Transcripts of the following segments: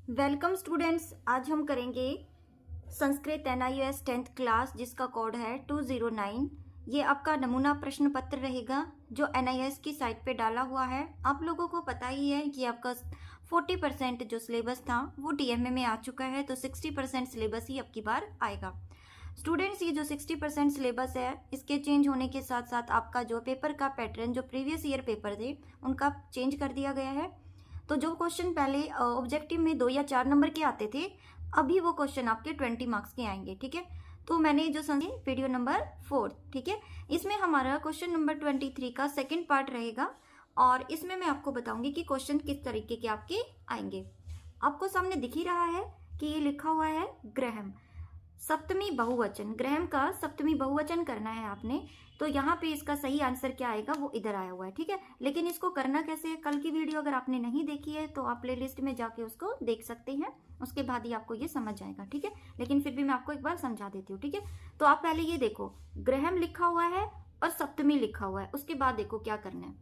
Welcome students, आज हम करेंगे संस्कृत NIOS 10th क्लास जिसका कोड है 209। ये आपका नमूना प्रश्न पत्र रहेगा जो NIOS की साइट पे डाला हुआ है। आप लोगों को पता ही है कि आपका 40% जो सिलेबस था वो DMA में आ चुका है, तो 60% सिलेबस ही अब की बार आएगा। स्टूडेंट्स, ये जो 60% सिलेबस है इसके चेंज होने के साथ साथ आपका जो पेपर का पैटर्न, जो प्रीवियस ईयर पेपर थे उनका चेंज कर दिया गया है। तो जो क्वेश्चन पहले ऑब्जेक्टिव में 2 या 4 नंबर के आते थे, अभी वो क्वेश्चन आपके 20 मार्क्स के आएंगे। ठीक है, तो मैंने जो समझी वीडियो नंबर 4, ठीक है, इसमें हमारा क्वेश्चन नंबर 23 का सेकंड पार्ट रहेगा और इसमें मैं आपको बताऊंगी कि क्वेश्चन किस तरीके के आपके आएंगे। आपको सामने दिख ही रहा है कि ये लिखा हुआ है ग्रहम, सप्तमी बहुवचन। ग्रहम का सप्तमी बहुवचन करना है आपने, तो यहाँ पे इसका सही आंसर क्या आएगा वो इधर आया हुआ है। ठीक है, लेकिन इसको करना कैसे है, कल की वीडियो अगर आपने नहीं देखी है तो आप प्लेलिस्ट में जाके उसको देख सकते हैं, उसके बाद ही आपको ये समझ जाएगा। ठीक है, लेकिन फिर भी मैं आपको एक बार समझा देती हूँ। ठीक है, तो आप पहले ये देखो, ग्रहम लिखा हुआ है और सप्तमी लिखा हुआ है, उसके बाद देखो क्या करना है।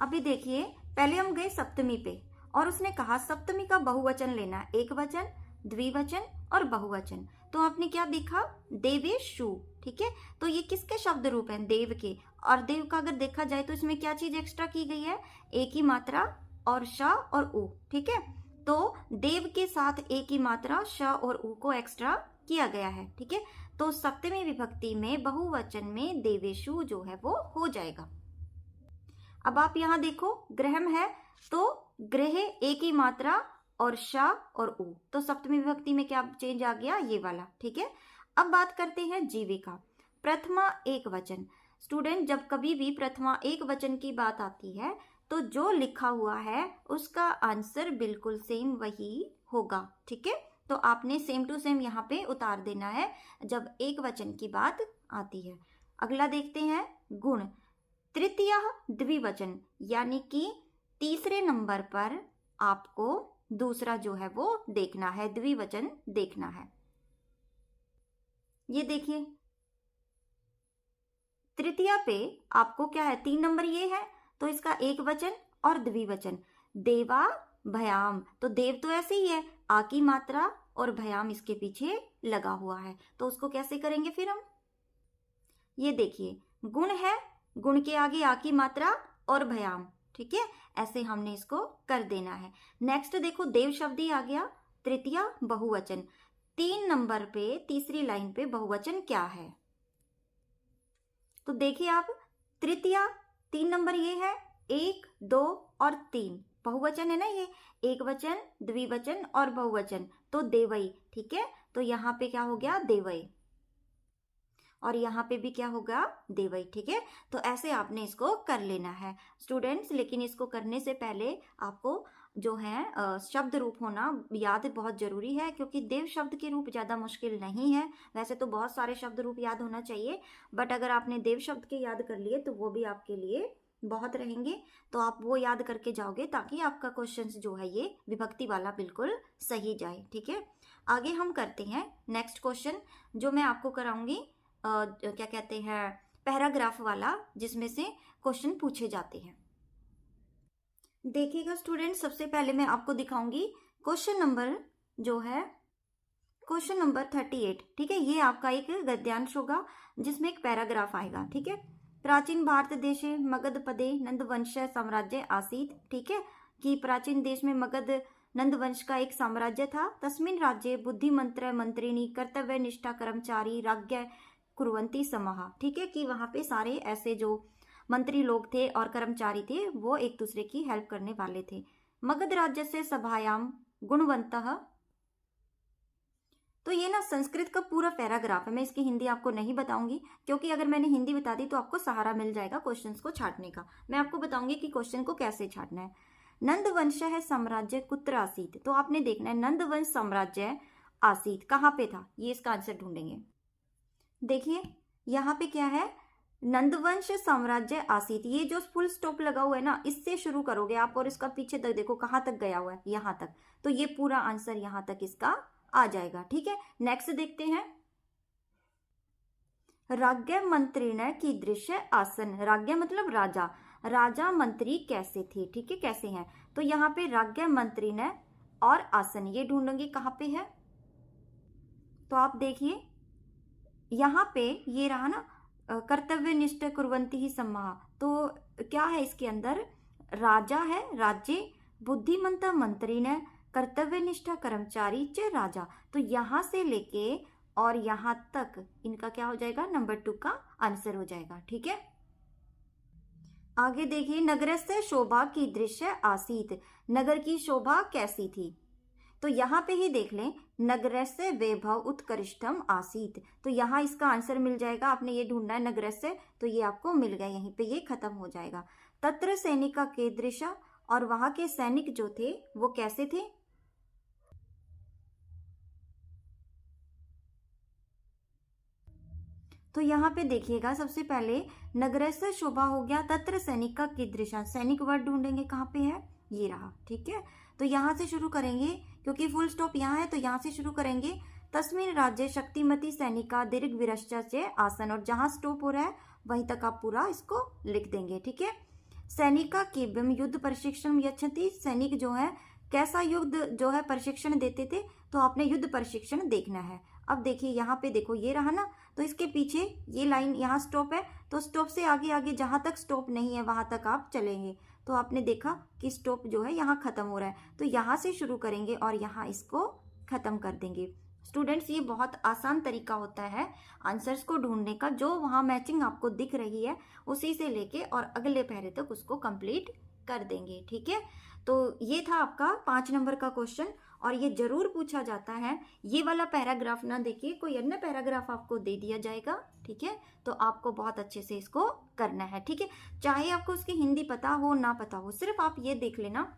अभी देखिए, पहले हम गए सप्तमी पे और उसने कहा सप्तमी का बहुवचन लेना है, एक वचन, द्विवचन और बहुवचन। तो आपने क्या देखा, देवेशु। ठीक है, तो ये किसके शब्द रूप हैं, देव के। और देव का अगर देखा जाए तो इसमें क्या चीज एक्स्ट्रा की गई है, एक ही मात्रा और श और उ। ठीक है, तो देव के साथ एक ही मात्रा श और उ को एक्स्ट्रा किया गया है। ठीक है, तो सप्तमी विभक्ति में बहुवचन में देवेशु जो है वो हो जाएगा। अब आप यहाँ देखो, ग्रहम है तो ग्रह एक ही मात्रा और श और उ, तो सप्तमी विभक्ति में क्या चेंज आ गया, ये वाला। ठीक है, अब बात करते हैं जीविका, प्रथमा एक वचन। स्टूडेंट, जब कभी भी प्रथमा एक वचन की बात आती है तो जो लिखा हुआ है उसका आंसर बिल्कुल सेम वही होगा। ठीक है, तो आपने सेम टू सेम यहाँ पे उतार देना है जब एक वचन की बात आती है। अगला देखते हैं गुण, तृतीय द्विवचन, यानी कि तीसरे नंबर पर आपको दूसरा जो है वो देखना है, द्विवचन देखना है। ये देखिए, तृतीया पे आपको क्या है, 3 नंबर ये है, तो इसका एक वचन और द्विवचन, देवा भयाम। तो देव तो ऐसे ही है, आ की मात्रा और भयाम इसके पीछे लगा हुआ है, तो उसको कैसे करेंगे फिर हम। ये देखिए, गुण है, गुण के आगे आ की मात्रा और भयाम। ठीक है, ऐसे हमने इसको कर देना है। नेक्स्ट देखो, देव शब्द ही आ गया, तृतीया बहुवचन। 3 नंबर पे तीसरी लाइन पे बहुवचन क्या है, तो देखिए आप, तृतीया 3 नंबर ये है, 1, 2 और 3 बहुवचन है ना, ये एक वचन, द्विवचन और बहुवचन, तो देवई। ठीक है, तो यहाँ पे क्या हो गया, देवई, और यहाँ पे भी क्या होगा, देवई। ठीक है, तो ऐसे आपने इसको कर लेना है स्टूडेंट्स। लेकिन इसको करने से पहले आपको जो है शब्द रूप होना याद बहुत जरूरी है, क्योंकि देव शब्द के रूप ज़्यादा मुश्किल नहीं है। वैसे तो बहुत सारे शब्द रूप याद होना चाहिए, बट अगर आपने देव शब्द के याद कर लिए तो वो भी आपके लिए बहुत रहेंगे, तो आप वो याद करके जाओगे ताकि आपका क्वेश्चन जो है ये विभक्ति वाला बिल्कुल सही जाए। ठीक है, आगे हम करते हैं नेक्स्ट क्वेश्चन, जो मैं आपको कराऊंगी क्या कहते हैं, पैराग्राफ वाला, जिसमें से क्वेश्चन पूछे जाते हैं। देखिएगा स्टूडेंट, सबसे पहले मैं आपको दिखाऊंगी क्वेश्चन नंबर जो है, क्वेश्चन नंबर 38। ठीक है, ये आपका एक गद्यांश होगा जिसमें एक पैराग्राफ आएगा। ठीक है, प्राचीन भारत देशे मगध पदे नंदवंश साम्राज्य आसीत। ठीक है, कि प्राचीन देश में मगध नंदवंश का एक साम्राज्य था। तस्मिन राज्ये बुद्धिमंत्र मंत्रिणी कर्तव्य निष्ठा कर्मचारी राज्ञ कुर्वन्ति समाह। ठीक है, कि वहां पे सारे ऐसे जो मंत्री लोग थे और कर्मचारी थे वो एक दूसरे की हेल्प करने वाले थे। मगध राज्य से सभायाम गुणवंतः। तो ये ना संस्कृत का पूरा पैराग्राफ है, मैं इसकी हिंदी आपको नहीं बताऊंगी, क्योंकि अगर मैंने हिंदी बता दी तो आपको सहारा मिल जाएगा क्वेश्चंस को छाटने का। मैं आपको बताऊंगी कि क्वेश्चन को कैसे छाटना है। नंदवंश है साम्राज्य कुत्र आसीत, तो आपने देखना है नंदवंश साम्राज्य आसीत कहाँ पे था, ये इसका आंसर ढूंढेंगे। देखिए यहाँ पे क्या है, नंदवंश साम्राज्य आसीत, ये जो फुल स्टॉप लगा हुआ है ना, इससे शुरू करोगे आप और इसका पीछे तक देखो कहाँ तक गया हुआ है, यहाँ तक, तो ये पूरा आंसर यहाँ तक इसका आ जाएगा। ठीक है, नेक्स्ट देखते हैं, राज्ञ मंत्रिण कीदृश आसन। राज्ञ मतलब राजा, राजा मंत्री कैसे थे। ठीक है, कैसे हैं, तो यहाँ पे राज्ञ मंत्रिण और आसन, ये ढूंढेंगे कहाँ पे है। तो आप देखिए यहाँ पे ये रहा ना, कर्तव्यनिष्ठ कुर्वन्ति ही सम्माह। तो क्या है इसके अंदर, राजा है, राज्य, बुद्धिमंता मंत्री ने, कर्तव्यनिष्ठा कर्मचारी च राजा। तो यहाँ से लेके और यहाँ तक इनका क्या हो जाएगा, नंबर 2 का आंसर हो जाएगा। ठीक है, आगे देखिए, नगरस्य शोभा की दृश्य आसीत, नगर की शोभा कैसी थी। तो यहाँ पे ही देख लें, नगरस्य वैभव उत्कृष्टम आसीत। तो यहाँ इसका आंसर मिल जाएगा, आपने ये ढूंढना है नगरस्य, तो ये आपको मिल गया, यहीं पे ये खत्म हो जाएगा। तत्र सैनिका कीदृशा, और वहां के सैनिक जो थे वो कैसे थे। तो यहाँ पे देखिएगा, सबसे पहले नगरस्य शोभा हो गया, तत्र सैनिका कीदृशा, सैनिक वर्ड ढूंढेंगे कहाँ पे है, ये रहा। ठीक है, तो यहाँ से शुरू करेंगे क्योंकि फुल स्टॉप यहाँ है, तो यहाँ से शुरू करेंगे। तस्मिन राज्य शक्तिमती सैनिका दीर्घ विरश्च से आसन, और जहाँ स्टॉप हो रहा है वहीं तक आप पूरा इसको लिख देंगे। ठीक है, सैनिका केवम युद्ध प्रशिक्षण यच्छति, सैनिक जो है कैसा युद्ध जो है प्रशिक्षण देते थे, तो आपने युद्ध प्रशिक्षण देखना है। अब देखिए यहाँ पे देखो, ये रहा ना, तो इसके पीछे ये लाइन यहाँ स्टॉप है, तो स्टॉप से आगे आगे जहाँ तक स्टॉप नहीं है वहाँ तक आप चलेंगे। तो आपने देखा कि स्टॉप जो है यहाँ खत्म हो रहा है, तो यहाँ से शुरू करेंगे और यहाँ इसको खत्म कर देंगे। स्टूडेंट्स, ये बहुत आसान तरीका होता है आंसर्स को ढूंढने का, जो वहाँ मैचिंग आपको दिख रही है उसी से लेके और अगले पैरे तक उसको कंप्लीट कर देंगे। ठीक है, तो ये था आपका 5 नंबर का क्वेश्चन, और ये जरूर पूछा जाता है। ये वाला पैराग्राफ ना देखिए, कोई अन्य पैराग्राफ आपको दे दिया जाएगा। ठीक है, तो आपको बहुत अच्छे से इसको करना है। ठीक है, चाहे आपको उसकी हिंदी पता हो ना पता हो, सिर्फ आप ये देख लेना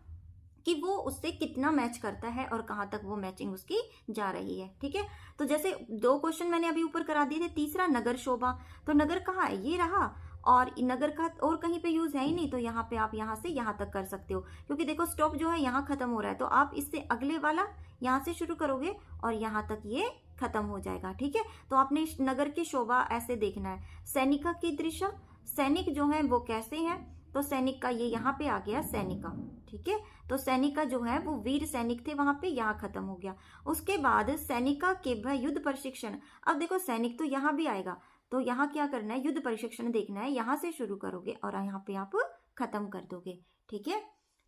कि वो उससे कितना मैच करता है और कहाँ तक वो मैचिंग उसकी जा रही है। ठीक है, तो जैसे 2 क्वेश्चन मैंने अभी ऊपर करा दिए थे, तीसरा नगर शोभा, तो नगर कहाँ है, ये रहा, और नगर का और कहीं पे यूज है ही नहीं, तो यहाँ पे आप यहाँ से यहाँ तक कर सकते हो, क्योंकि देखो स्टॉप जो है यहाँ खत्म हो रहा है, तो आप इससे अगले वाला यहाँ से शुरू करोगे और यहाँ तक ये खत्म हो जाएगा। ठीक है, तो आपने नगर की शोभा ऐसे देखना है। सैनिका की दृश्य, सैनिक जो है वो कैसे हैं, तो सैनिक का ये यहाँ पे आ गया सैनिका। ठीक है, तो सैनिका जो है वो वीर सैनिक थे, वहां पे यहाँ खत्म हो गया। उसके बाद सैनिका के भय युद्ध प्रशिक्षण, अब देखो सैनिक तो यहाँ भी आएगा, तो यहाँ क्या करना है, युद्ध प्रशिक्षण देखना है, यहाँ से शुरू करोगे और यहाँ पे आप खत्म कर दोगे। ठीक है,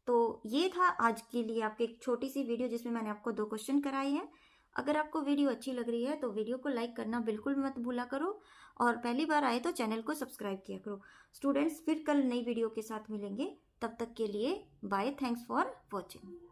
तो ये था आज के लिए आपकी एक छोटी सी वीडियो जिसमें मैंने आपको 2 क्वेश्चन कराए हैं। अगर आपको वीडियो अच्छी लग रही है तो वीडियो को लाइक करना बिल्कुल मत भूला करो, और पहली बार आए तो चैनल को सब्सक्राइब किया करो। स्टूडेंट्स, फिर कल नई वीडियो के साथ मिलेंगे, तब तक के लिए बाय, थैंक्स फॉर वॉचिंग।